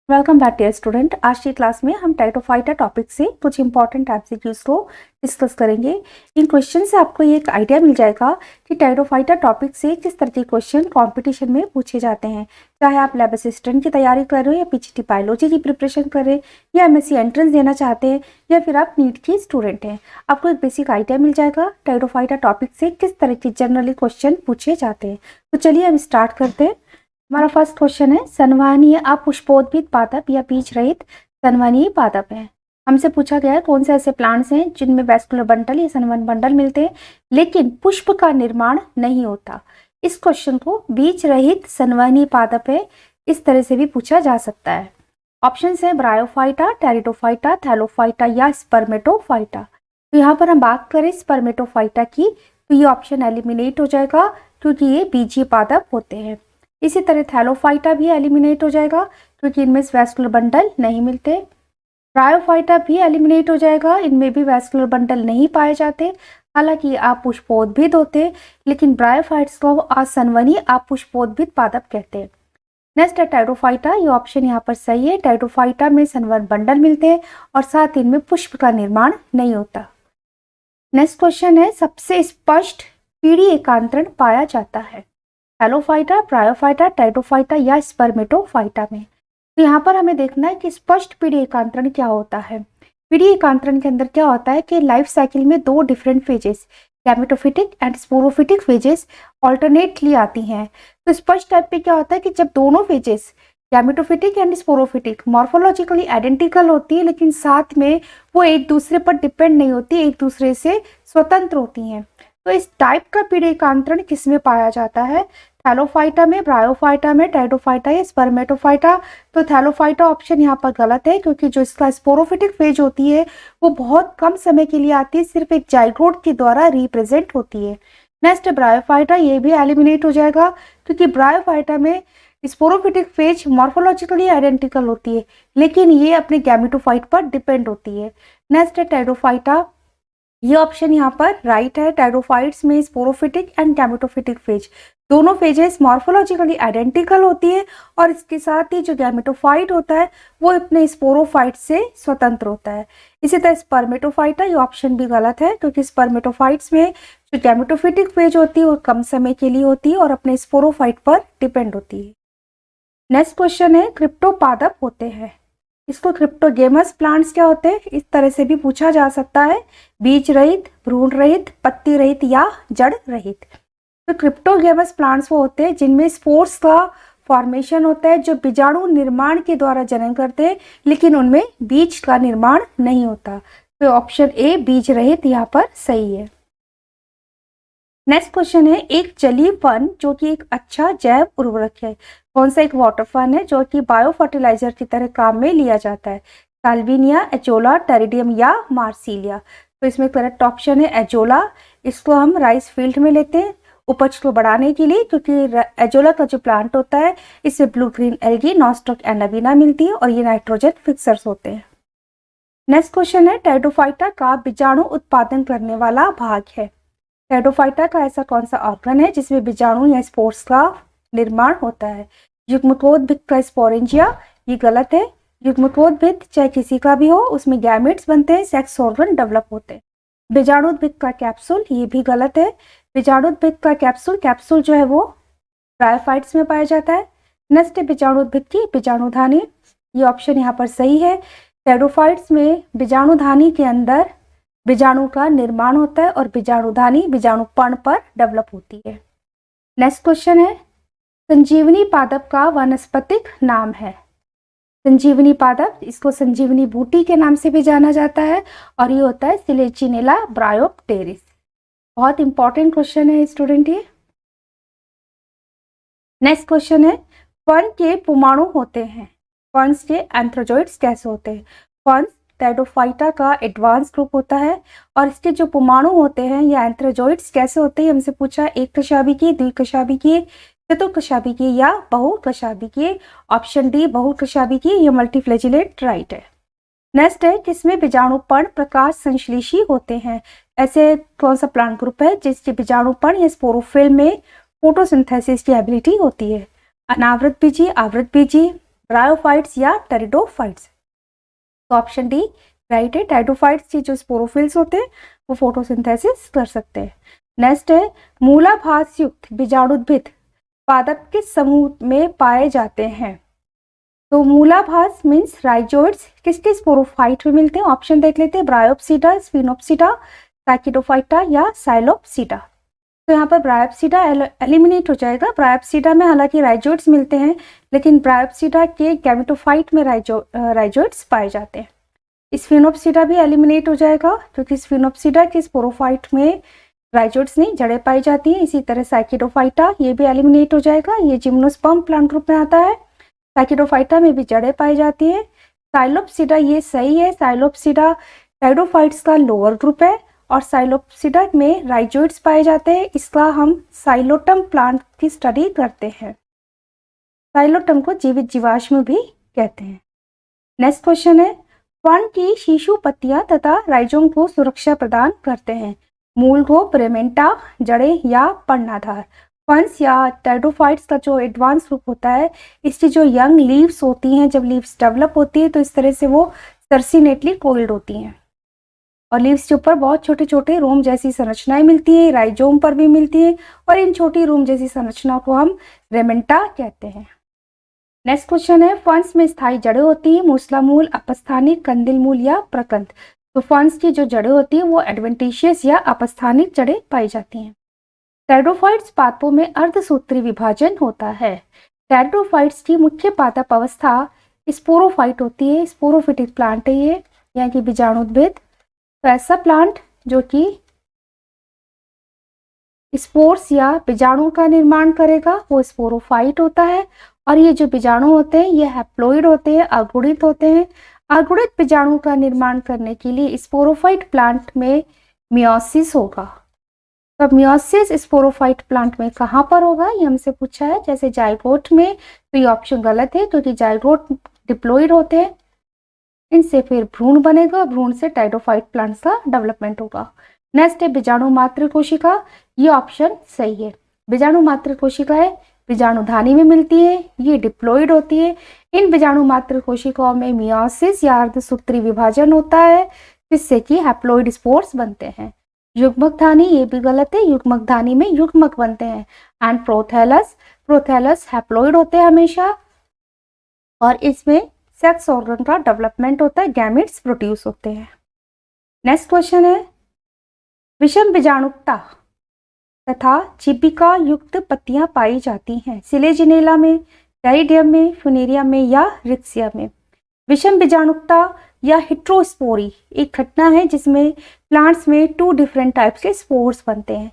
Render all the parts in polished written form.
Welcome back dear student. आज की class में हम टाइटोफाइटा टॉपिक से कुछ इंपॉर्टेंट एमसीक्यूज को डिस्कस करेंगे। इन क्वेश्चन से आपको ये एक आइडिया मिल जाएगा कि टाइटोफाइटा टॉपिक से किस तरह के क्वेश्चन कंपटीशन में पूछे जाते हैं। चाहे आप लैब असिस्टेंट की तैयारी कर रहे हो या पीजीटी बायोलॉजी की प्रिपरेशन कर रहे हैं या एमएससी एंट्रेंस देना चाहते हैं या फिर आप नीट की स्टूडेंट हैं, आपको एक बेसिक आइडिया मिल जाएगा टाइटोफाइटा टॉपिक से किस तरह के जनरली क्वेश्चन पूछे जाते हैं। तो चलिए हम स्टार्ट करते हैं। हमारा फर्स्ट क्वेश्चन है, संवहनीय अपुष्पोद्भिद पादप या बीज रहित संवहनीय पादप है। हमसे पूछा गया है कौन से ऐसे प्लांट्स हैं जिनमें वैस्कुलर बंडल या संवहन बंडल मिलते हैं लेकिन पुष्प का निर्माण नहीं होता। इस क्वेश्चन को बीज रहित संवहनीय पादप है इस तरह से भी पूछा जा सकता है। ऑप्शन है ब्रायोफाइटा, टेरिडोफाइटा, थैलोफाइटा या स्पर्मेटोफाइटा। तो यहाँ पर हम बात करें स्पर्मेटोफाइटा की तो ये ऑप्शन एलिमिनेट हो जाएगा क्योंकि ये बीजीय पादप होते हैं। इसी तरह थैलोफाइटा भी एलिमिनेट हो जाएगा क्योंकि इनमें वैस्कुलर बंडल नहीं मिलते। ब्रायोफाइटा भी एलिमिनेट हो जाएगा, इनमें भी वैस्कुलर बंडल नहीं पाए जाते। हालांकि अपुष्पोद्भिद होते लेकिन ब्रायोफाइट्स को असंवहनीय अपुष्पोद्भिद पादप कहते हैं। नेक्स्ट है टाइटोफाइटा। ये ऑप्शन यहाँ पर सही है। टाइटोफाइटा में संवहन बंडल मिलते हैं और साथ ही इनमें पुष्प का निर्माण नहीं होता। नेक्स्ट क्वेश्चन है, सबसे स्पष्ट पीढ़ी एकांतरण पाया जाता है थैलोफाइटा, ब्रायोफाइटा, टाइटोफाइटा या स्पर्मेटोफाइटा में। तो यहाँ पर हमें देखना है कि स्पष्ट पीढ़ी एकांतरण क्या होता है। पीढ़ी एकांतरण के अंदर क्या होता है कि लाइफ साइकिल में दो different phases gametophytic and sporophytic phases alternately आती हैं। तो स्पष्ट टाइप पे क्या होता है कि जब दोनों phases gametophytic and sporophytic morphologically identical होती है लेकिन साथ में वो एक दूसरे पर डिपेंड नहीं होती, एक दूसरे से स्वतंत्र होती हैं। तो इस टाइप का पीढ़ी एकांतरण किसमें पाया जाता है? थैलोफाइटा में, ब्रायोफाइटा में, टाइटोफाइटा या स्पर्मेटोफाइटा। तो थैलोफाइटा ऑप्शन यहाँ पर गलत है क्योंकि जो इसका स्पोरोफिटिक फेज होती है वो बहुत कम समय के लिए आती है, सिर्फ एक जाइगोट के द्वारा रिप्रेजेंट होती है। नेक्स्ट ब्रायोफाइटा, ये भी एलिमिनेट हो जाएगा क्योंकि ब्रायोफाइटा में स्पोरोफिटिक फेज मॉर्फोलॉजिकली आइडेंटिकल होती है लेकिन ये अपने गैमेटोफाइट पर डिपेंड होती है। नेक्स्ट है टाइटोफाइटा। ये ऑप्शन यहाँ पर राइट है। टाइटोफाइट्स में स्पोरोफिटिक एंड गैमेटोफिटिक फेज दोनों फेजेस मॉर्फोलॉजिकली आइडेंटिकल होती है और इसके साथ ही जो गैमेटोफाइट होता है वो अपने स्पोरोफाइट से स्वतंत्र होता है। इसी तरह स्पर्मेटोफाइटा, ये ऑप्शन भी गलत है क्योंकि स्पर्मेटोफाइट्स में जो गैमेटोफिटिक फेज होती है वो कम समय के लिए होती है और अपने स्पोरोफाइट पर डिपेंड होती है। नेक्स्ट क्वेश्चन है, क्रिप्टोपादप होते हैं, इसको क्रिप्टोगेमस प्लांट्स क्या होते हैं इस तरह से भी पूछा जा सकता है। बीज रहित, भ्रूण रहित, पत्ती रहित या जड़ रहित। तो क्रिप्टोगेमस प्लांट्स वो होते हैं जिनमें स्पोर्स का फॉर्मेशन होता है जो बीजाणु निर्माण के द्वारा जनन करते हैं लेकिन उनमें बीज का निर्माण नहीं होता। तो ऑप्शन ए बीज रहित यहाँ पर सही है। नेक्स्ट क्वेश्चन है, एक जलीय फन जो कि एक अच्छा जैव उर्वरक है, कौन सा एक वाटर फन है जो कि बायो फर्टिलाइजर की तरह काम में लिया जाता है? साल्विनिया, एजोला, टेरिडियम या मार्सिलिया। तो इसमें करेक्ट ऑप्शन है एजोला। इसको हम राइस फील्ड में लेते हैं उपज को बढ़ाने के लिए क्योंकि एजोला का जो प्लांट होता है इससे blue green algae, Nostoc and Anabaena मिलती है और ये नाइट्रोजन फिक्सर्स होते हैं। नेक्स्ट क्वेश्चन है, टाइटोफाइटा का बीजाणु उत्पादन करने वाला भाग है। टाइटोफाइटा का ऐसा कौन सा ऑर्गन है जिसमें बीजाणु या स्पोर्स का निर्माण होता है? युग्मकोद्भिद का स्पोरेंजिया, ये गलत है। युग्मकोद्भिद चाहे किसी का भी हो उसमें गैमेट्स बनते हैं, सेक्स ऑर्गन डेवलप होते हैं। बीजाणुद्भिद का कैप्सूल, ये भी गलत है। बीजाणुद्भिद का कैप्सूल जो है वो ब्रायोफाइट्स में पाया जाता है। नेक्स्ट है बीजाणुद्भिद की बीजाणुधानी, ये ऑप्शन यहाँ पर सही है। टेरिडोफाइट्स में बीजाणुधानी के अंदर बीजाणु का निर्माण होता है और बीजाणुधानी बीजाणुपर्ण पर डेवलप होती है। नेक्स्ट क्वेश्चन है, संजीवनी पादप का वानस्पतिक नाम है। संजीवनी पादप, इसको संजीवनी बूटी के नाम से भी जाना जाता है और ये होता है सिलेचिनेला ब्रायोप्टेरिस। बहुत इंपॉर्टेंट क्वेश्चन है स्टूडेंट ये। नेक्स्ट क्वेश्चन है, फर्न के पुमाणु होते हैं, फर्न्स के एंथ्रोजोइड्स कैसे होते हैं? फर्न्स टाइटोफाइटा का एडवांस ग्रुप होता है और इसके जो पुमाणु होते हैं या एंथ्रोजोइड्स कैसे होते हैं हमसे पूछा, एक कशाभिकीय, द्विकशाभिकीय, चतुर्कशाभिकीय या बहुकशाभिकीय। ऑप्शन डी बहुकशाभिकीय, ये मल्टीफ्लैजिलेट राइट है। नेक्स्ट है जिसमें बीजाणुपर्ण प्रकाश संश्लेषी होते हैं। ऐसे कौन सा प्लांट ग्रुप है जिसके बीजाणुपर्ण या स्पोरोफिल में फोटोसिंथेसिस की एबिलिटी होती है? अनावृत बीजी, आवृत बीजी, ब्रायोफाइट्स या टेरिडोफाइट्स? तो ऑप्शन डी राइट है। टेरिडोफाइट्स की जो स्पोरोफिल्स होते हैं वो फोटोसिंथेसिस कर सकते हैं। नेक्स्ट है मूलाभास युक्त बीजाणुद्भिद पादप किस समूह में पाए जाते हैं? तो मूलाभास मीन्स राइजोइड्स किसके स्पोरोफाइट में मिलते हैं? ऑप्शन देख लेते हैं, ब्रायोप्सिडा, स्फिनोप्सिडा, सैकिडोफाइटा या साइलोप्सिडा। तो यहाँ पर ब्रायोप्सिडा एलिमिनेट हो जाएगा। ब्रायोप्सिडा में हालांकि राइजोइड्स मिलते हैं, लेकिन ब्रायोप्सिडा के गैमेटोफाइट में राइजोइड्स पाए जाते हैं। स्फिनोप्सिडा भी एलिमिनेट हो जाएगा क्योंकि स्फिनोप्सिडा के स्पोरोफाइट में राइजोइड्स नहीं जड़ें पाई जाती हैं। इसी तरह सैकिडोफाइटा ये भी एलिमिनेट हो जाएगा, ये जिम्नोस्पर्म प्लांट ग्रुप में आता है। सैकिडोफाइटा में भी जड़ें पाई जाती है। साइलोप्सिडा ये सही है। साइलोप्सिडा टेरिडोफाइट्स का लोअर ग्रुप है और साइलोप्सिडा में राइजोइड्स पाए जाते हैं। इसका हम साइलोटम प्लांट की स्टडी करते हैं। साइलोटम को जीवित जीवाश्म भी कहते हैं। नेक्स्ट क्वेश्चन है फर्न की शीशु पत्तियां तथा राइजोम को सुरक्षा प्रदान करते हैं। मूल को ब्रेमेंटा, जड़ें या पर्णाधार? फर्न्स या टेरिडोफाइट्स का जो एडवांस ग्रुप होता है, इसकी जो यंग लीव्स होती हैं, जब लीव्स डेवलप होती है तो इस तरह से वो सर्सिनेटली कोइल्ड होती हैं और लीव्स के ऊपर बहुत छोटे छोटे रोम जैसी संरचनाएं मिलती हैं, राइजोम पर भी मिलती हैं और इन छोटी रोम जैसी संरचनाओं को हम रेमेंटा कहते हैं। नेक्स्ट क्वेश्चन है फर्न्स में स्थायी जड़ें होती हैं, मूसला मूल, अपस्थानिक, कंदिल मूल या प्रकंद? तो फर्न्स की जो जड़ें होती हैं वो एडवेंटिशियस या अपस्थानिक जड़ें पाई जाती हैं। टेरिडोफाइट्स पादपों में अर्धसूत्री विभाजन होता है। टेरिडोफाइट्स की मुख्य पादप अवस्था स्पोरोफाइट होती है। स्पोरोफिटिक प्लांट है ये, यानी कि बीजाणुद्भिद। तो ऐसा प्लांट जो कि स्पोर्स या बीजाणु का निर्माण करेगा वो स्पोरोफाइट होता है। और ये जो बीजाणु होते हैं ये हैप्लोइड होते हैं, अगुणित होते हैं। अगुणित बीजाणु का निर्माण करने के लिए स्पोरोफाइट प्लांट में मियोसिस होगा। तो मियोसिस स्पोरोफाइट प्लांट में कहाँ पर होगा ये हमसे पूछा है। जैसे जाइगोट में, तो ये ऑप्शन गलत है क्योंकि जाइगोट डिप्लॉइड होते हैं, इनसे फिर भ्रूण बनेगा, भ्रूण से टेरिडोफाइट प्लांट्स का डेवलपमेंट होगा। नेक्स्ट है बीजाणु मात्र कोशिका, ये ऑप्शन सही है। बीजाणु मात्र कोशिका है, बीजाणुधानी में मिलती है, ये डिप्लॉइड होती है। इन बीजाणु मात्र कोशिकाओं में मियोसिस या अर्धसूत्री विभाजन होता है जिससे कि हैप्लॉइड स्पोर्स बनते हैं। युग्मक धानी ये भी गलत है, युग्मक धानी में युग्मक बनते हैं। एंड प्रोथैलस हैप्लॉइड होते हैं हमेशा और इसमें सेक्स ऑर्गन का डेवलपमेंट होता है, गैमेट्स प्रोड्यूस होते हैं। नेक्स्ट क्वेश्चन है विषम बीजाणुकता तथा चिबिका युक्त पत्तियां पाई जाती हैं। सिलेजिनेला में, टेरिडियम में, फुनेरिया में या रिक्सिया में? विषम बीजाणुकता या हेट्रोस्पोरी एक घटना है जिसमें प्लांट्स में 2 डिफरेंट टाइप्स के स्पोर्स बनते हैं।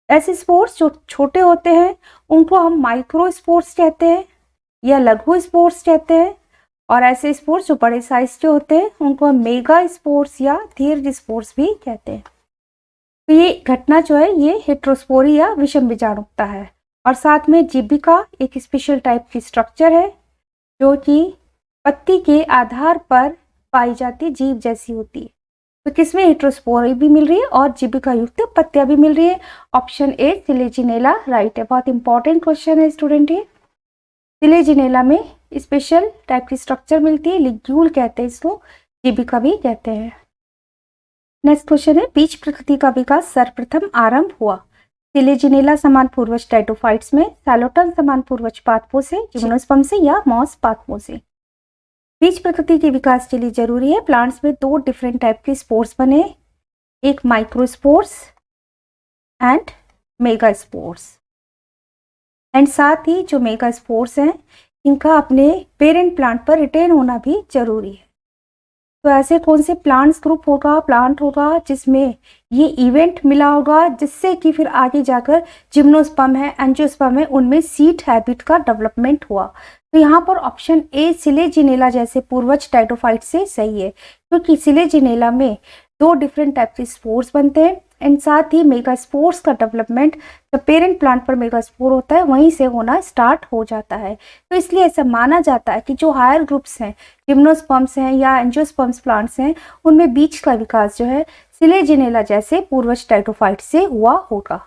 ऐसे स्पोर्स जो छोटे होते हैं उनको हम माइक्रोस्पोर्स कहते हैं या लघु स्पोर्स कहते हैं, और ऐसे स्पोर्स जो बड़े साइज के होते हैं उनको हम मेगा स्पोर्स या दीर्घ स्पोर्स भी कहते हैं। तो ये घटना जो है ये हेट्रोस्पोरी या विषम बीजाणुकता है। और साथ में जीबिका एक स्पेशल टाइप की स्ट्रक्चर है जो कि पत्ती के आधार पर पाई जाती जीव जैसी होती है। तो किसमें हेट्रोस्पोरी भी मिल रही है और जीबिका युक्त पत्तियां भी मिल रही है। ऑप्शन ए सिलेजिनेला राइट है। बहुत इंपॉर्टेंट क्वेश्चन है स्टूडेंट ये। सिलेजिनेला में स्पेशल टाइप की स्ट्रक्चर मिलती है, लिग्यूल कहते हैं इसको, जीबिका भी कहते हैं। नेक्स्ट क्वेश्चन है बीज प्रकृति का विकास सर्वप्रथम आरंभ हुआ। सिलेजिनेला समान पूर्वज टेरिडोफाइट्स में, सैलोटम समान पूर्वज पादपों से, जिम्नोस्पर्म से या मॉस पादपों से? बीज प्रकृति के विकास के लिए जरूरी है प्लांट्स में 2 डिफरेंट टाइप के स्पोर्स बने, एक microspores and mega spores. And साथ ही जो मेगा स्पोर्स हैं इनका अपने पेरेंट प्लांट पर रिटेन होना भी जरूरी है। तो ऐसे कौन से प्लांट्स ग्रुप होगा, प्लांट होगा जिसमें ये इवेंट मिला होगा जिससे कि फिर आगे जाकर जिम्नोस्पर्म है, एंजियोस्पर्म है, उनमें सीड हैबिट का डेवलपमेंट हुआ। तो यहाँ पर ऑप्शन ए सिलेजिनेला जैसे पूर्वज टेरिडोफाइट से सही है क्योंकि सिलेजिनेला में दो डिफरेंट टाइप के स्पोर्स बनते हैं एंड साथ ही मेगास्पोर्स का डेवलपमेंट जब पेरेंट प्लांट पर मेगास्पोर होता है वहीं से होना स्टार्ट हो जाता है। तो इसलिए ऐसा माना जाता है कि जो हायर ग्रुप्स हैं, जिम्नोस्पर्म्स हैं या एंजियोस्पर्म्स प्लांट्स हैं, उनमें बीज का विकास जो है सिलेजिनेला जैसे पूर्वज टाइटोफाइट से हुआ होगा।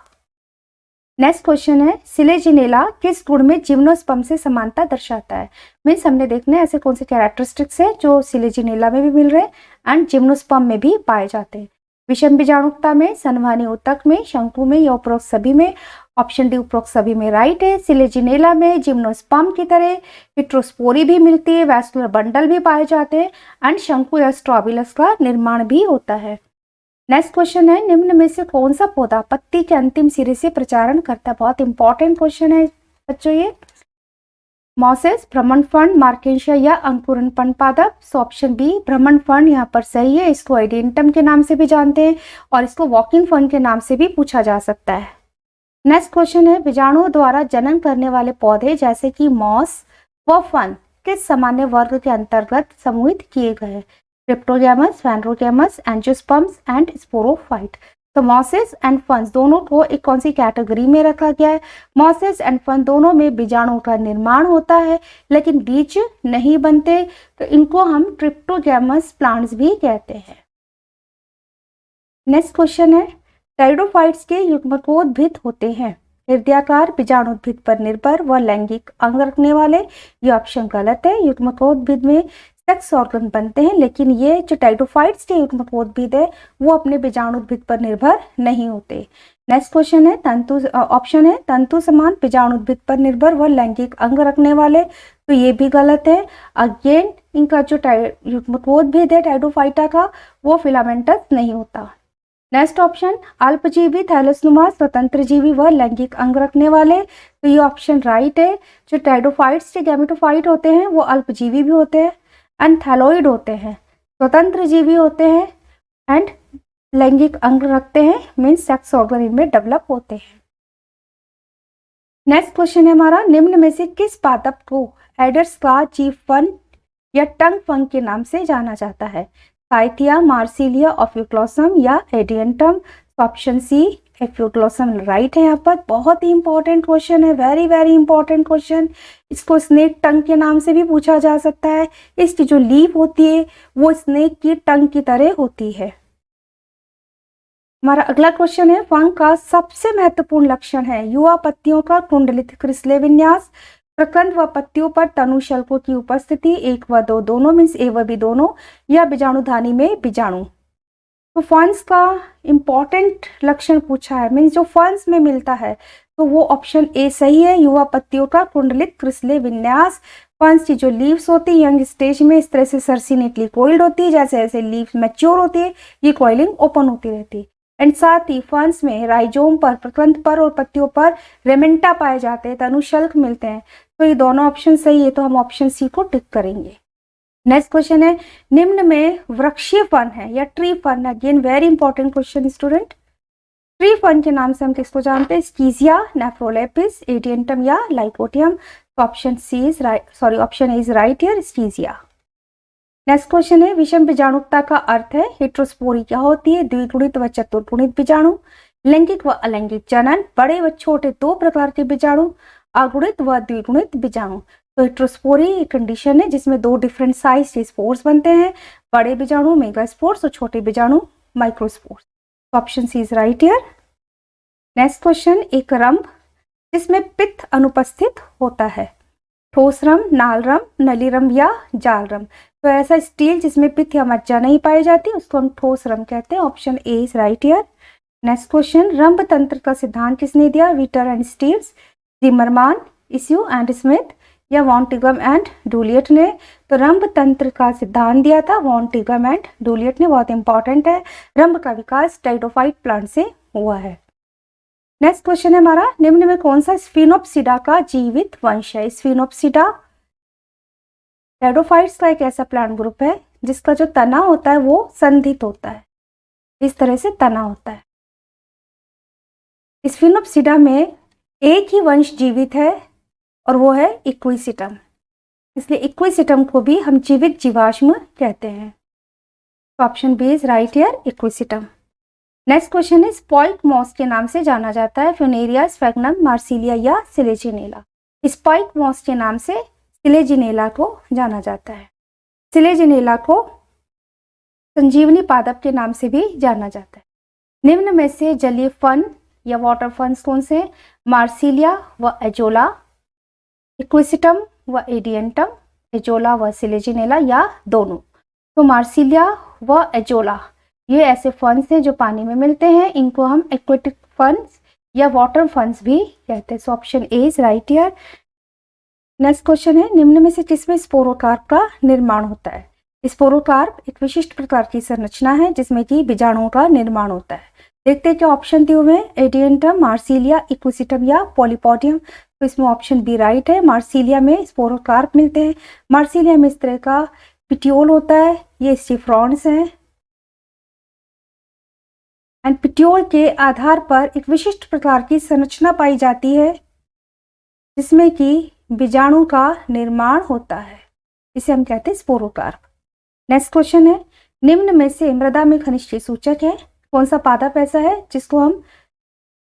नेक्स्ट क्वेश्चन है, सिलेजिनेला किस गुण में जिम्नोस्पर्म से समानता दर्शाता है? मीन्स हमने देखना है ऐसे कौन से कैरेक्टरिस्टिक्स है जो सिलेजिनेला में भी मिल रहे हैं एंड जिम्नोस्पर्म में भी पाए जाते हैं। विषम बीजाणुकता में, संवहनी ऊतक में, शंकु में या उपरोक्त सभी में? ऑप्शन डी उपरोक्त सभी में राइट है। सिलेजिनेला में जिम्नोस्पर्म की तरह हेट्रोस्पोरी भी मिलती है, वैस्कुलर बंडल भी पाए जाते हैं एंड शंकु या स्ट्रॉबिलस का निर्माण भी होता है। नेक्स्ट क्वेश्चन है, निम्न में से कौन सा पौधा पत्ती के अंतिम सिरे से प्रचारण करता है? बहुत इंपॉर्टेंट क्वेश्चन है बच्चों ये। मॉसेस, भ्रमण फंड, मार्केशिया या अंकुरण फंड पादप? सो ऑप्शन बी भ्रमण फंड यहाँ पर सही है। इसको आइडेंटम के नाम से भी जानते हैं और इसको वॉकिंग फंड के नाम से भी पूछा जा सकता है। नेक्स्ट क्वेश्चन है, बीजाणुओं द्वारा जनन करने वाले पौधे जैसे कि मॉस व फन किस सामान्य वर्ग के अंतर्गत समूहित किए गए? Cryptogams, phanerogams, angiosperms and sporophyte. तो मॉसेस एंड फंस दोनों को एक कौन सी कैटेगरी में रखा गया है? मॉसेस एंड फन दोनों में बीजाणुओं का निर्माण होता है लेकिन बीज नहीं बनते, तो इनको हम क्रिप्टोगैमस प्लांट्स भी कहते हैं। नेक्स्ट क्वेश्चन है, टाइडोफाइट्स के युग्मकोद्भिद होते हैं हृदयाकार, बीजाणुद्भिद पर निर्भर व लैंगिक अंग रखने वाले? ये ऑप्शन गलत है। युग्मकोद्भिद में सेक्स ऑर्गन बनते हैं लेकिन ये जो टाइडोफाइट्स के युग्मकोद्भिद है वो अपने बीजाणुद्भिद पर निर्भर नहीं होते। नेक्स्ट क्वेश्चन है, ऑप्शन है तंतु समान बीजाणुद्भिद पर निर्भर व लैंगिक अंग रखने वाले? तो ये भी गलत है। अगेन इनका जो युग्मकोद्भिद है टाइडोफाइटा का वो फिलामेंटस नहीं होता। नेक्स्ट ऑप्शन, अल्पजीवी, थैलसनुमा, स्वतंत्र जीवी व लैंगिक अंग रखने वाले? तो ये ऑप्शन राइट है। जो टाइडोफाइट्स के गैमेटोफाइट होते हैं वो अल्पजीवी भी होते हैं एंड थैलोइड होते हैं, स्वतंत्र जीवी होते हैं एंड लैंगिक अंग रखते हैं, मीन्स सेक्स ऑर्गन इनमें डेवलप होते हैं। नेक्स्ट क्वेश्चन है हमारा, निम्न में से किस पादप को एडर्स का जीव फन या टंग फंग के नाम से जाना जाता है? साइथिया, मार्सिलिया, ऑफ्यूक्लोसम या एडियंटम? ऑप्शन सी एफ्यूक्लोसम राइट है। यहाँ पर बहुत ही इंपॉर्टेंट क्वेश्चन है, वेरी वेरी इंपॉर्टेंट क्वेश्चन। इसको स्नेक टंग के नाम से भी पूछा जा सकता है। इसकी जो लीफ होती है वो स्नेक की टंग की तरह होती है। हमारा अगला क्वेश्चन है, फंग का सबसे महत्वपूर्ण लक्षण है युवा पत्तियों का कुंडलित क्रिस्ले विन्यास, प्रकंद व पत्तियों पर तनुशल्कों की उपस्थिति, एक व दो दोनों मीन्स ए व बी दोनों, या बीजाणुधानी में बीजाणु? तो फंस का इंपॉर्टेंट लक्षण पूछा है, मीन्स जो फंस में मिलता है, तो वो ऑप्शन ए सही है, युवा पत्तियों का कुंडलित क्रिस्ले विन्यास। फंस की जो लीव्स होती है यंग स्टेज में इस तरह से सर्सिनेटली कोइल्ड होती है, जैसे जैसे लीव्स मैच्योर होती है ये कोइलिंग ओपन होती रहती है। एंड साथ ही फंस में राइजोम पर, प्रकंद पर और पत्तियों पर रेमेंटा पाए जाते हैं, तनुशल्क मिलते हैं। तो ये दोनों ऑप्शन सही है, तो हम ऑप्शन सी को टिक करेंगे। नेक्स्ट क्वेश्चन है, निम्न में वृक्षीय फन है या tree fern? Again very important question student. Tree fern के नाम से हम किसको जानते हैं? स्कीजिया, नेफ्रोलेपिस, एडियंटम या Lycopodium? Option C is right, sorry option A is right here, Schizaea. Next question है, विषम बीजाणुकता का अर्थ है हेट्रोस्पोरी क्या होती है? द्विगुणित व चतुर्गुणित बीजाणु, लैंगिक व अलैंगिक जनन, बड़े व छोटे दो प्रकार के बीजाणु, अगुणित व द्विगुणित बीजाणु? तो हेट्रोस्पोरी एक कंडीशन है जिसमें दो डिफरेंट साइज के स्पोर्स बनते हैं, बड़े बीजाणु मेगास्पोर्स और छोटे बीजाणु microspores. Option C is right here. Next question, एक रंभ जिसमें पित्त अनुपस्थित होता है, ठोस रंभ, नाल रंभ, नली रंभ या जाल रंभ? तो ऐसा स्टील जिसमें पित्त या मज्जा नहीं पाई जाती उसको हम ठोस रंभ कहते हैं। Option A is right here. Next question, रंभ तंत्र का सिद्धांत किसने दिया? Witter and Steeves, Zimmermann, Esau and Smith या वॉन टिगम एंड डूलियट ने? तो रंभ तंत्र का सिद्धांत दिया था वॉन टिगम एंड डूलियट ने, बहुत इंपॉर्टेंट है। रंभ का विकास टाइडोफाइट प्लांट से हुआ है। नेक्स्ट क्वेश्चन है हमारा, निम्न में कौन सा स्फिनोप्सिडा का जीवित वंश है? स्फिनोप्सिडा टाइडोफाइट्स का एक ऐसा प्लांट ग्रुप है जिसका जो तना होता है वो संधित होता है, इस तरह से तना होता है। स्फिनोप्सिडा में एक ही वंश जीवित है और वो है इक्विसिटम, इसलिए इक्विसिटम को भी हम जीवित जीवाश्म कहते हैं। तो option B is right here, Equisetum. Next question है, स्पाइक मॉस के नाम से जाना जाता है फ्यूनेरिया, स्फेग्नम, मार्सिलिया या सिलेजिनेला। स्पाइक मॉस के नाम से सिलेजिनेला को जाना जाता है। सिलेजिनेला को संजीवनी पादप के नाम से भी जाना जाता है। निम्न में से जलीय फन या वाटर फन्स कौन से? मार्सिलिया व एजोला, इक्विसिटम व एडियंटम, एजोला व सिलेजिनेला या दोनों। तो मार्सिलिया व एजोला ये ऐसे फंड्स हैं जो पानी में मिलते हैं, इनको हम एक्वेटिक फंड्स या वाटर फंड्स भी कहते हैं। So option A is right here. Next question है, निम्न में से किसमें स्पोरोकार्प का निर्माण होता है? स्पोरोकार्प एक विशिष्ट प्रकार की संरचना है जिसमें कि बीजाणुओं का निर्माण होता है। देखते हैं क्या ऑप्शन दिए हुए हैं, एडियंटम, मार्सिलिया, इक्विसिटम या पॉलीपोडियम। तो इसमें ऑप्शन बी राइट है, मार्सिलिया में स्पोरोकार्प मिलते हैं। मार्सिलिया में इस तरह का पिट्योल होता है, ये स्टिफ्रॉन्स हैं एंड पिट्योल के आधार पर एक विशिष्ट प्रकार की संरचना पाई जाती है जिसमें कि बीजाणु का निर्माण होता है, इसे हम कहते हैं स्पोरोकार्प। नेक्स्ट क्वेश्चन है, निम्न में से मृदा में खनिज के सूचक है कौन सा पादप ऐसा है जिसको हम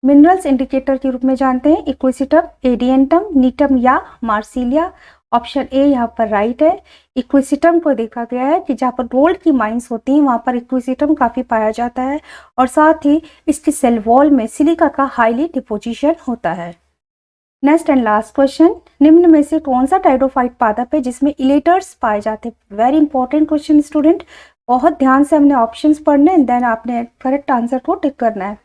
मिनरल्स इंडिकेटर के रूप में जानते हैं? इक्विसिटम, एडियंटम, नीटम या मार्सिलिया। ऑप्शन ए यहाँ पर राइट है। इक्विसिटम को देखा गया है कि जहाँ पर गोल्ड की माइंस होती हैं वहाँ पर इक्विसिटम काफ़ी पाया जाता है और साथ ही इसकी सेल वॉल में सिलिका का हाईली डिपोजिशन होता है। नेक्स्ट एंड लास्ट क्वेश्चन, निम्न में से कौन सा टाइडोफाइट पादप है जिसमें इलेटर्स पाए जाते हैं? वेरी इंपॉर्टेंट क्वेश्चन स्टूडेंट, बहुत ध्यान से हमने ऑप्शंस पढ़ने हैं, देन आपने करेक्ट आंसर को टिक करना है।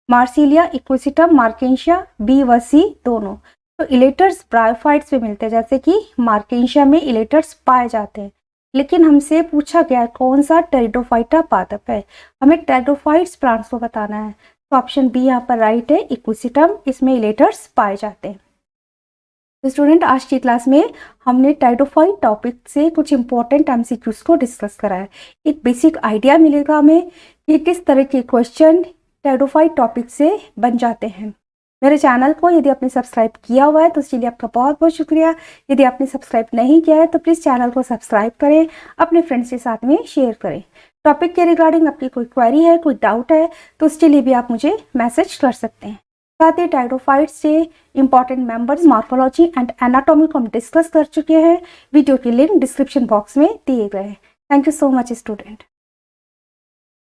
मार्सिलिया, इक्विसिटम, मार्केंशिया, बी व सी दोनों। तो इलेटर्स ब्रायोफाइट्स में मिलते हैं, जैसे कि मार्केंशिया में इलेटर्स पाए जाते हैं, लेकिन हमसे पूछा गया कौन सा टेरिडोफाइटा पादप है, हमें टेरिडोफाइट्स प्लांट्स को बताना है। तो ऑप्शन बी यहाँ पर राइट है, इक्विसिटम, इसमें इलेटर्स पाए जाते हैं। तो स्टूडेंट, आज की क्लास में हमने टाइडोफाइट टॉपिक से कुछ इंपॉर्टेंट एमसीक्यूज को डिस्कस करा है। एक बेसिक आइडिया मिलेगा हमें कि किस तरह के क्वेश्चन टाइडोफाइट टॉपिक से बन जाते हैं। मेरे चैनल को यदि आपने सब्सक्राइब किया हुआ है तो उसके लिए आपका बहुत बहुत शुक्रिया। यदि आपने सब्सक्राइब नहीं किया है तो प्लीज़ चैनल को सब्सक्राइब करें, अपने फ्रेंड्स के साथ में शेयर करें। टॉपिक के रिगार्डिंग आपकी कोई क्वेरी है, कोई डाउट है तो उसके लिए भी आप मुझे मैसेज कर सकते हैं। साथ ही टाइडोफाइट्स से important members, morphology and anatomy को हम डिस्कस कर चुके हैं। वीडियो की लिंक डिस्क्रिप्शन बॉक्स में दिए गए हैं। Thank you so much student.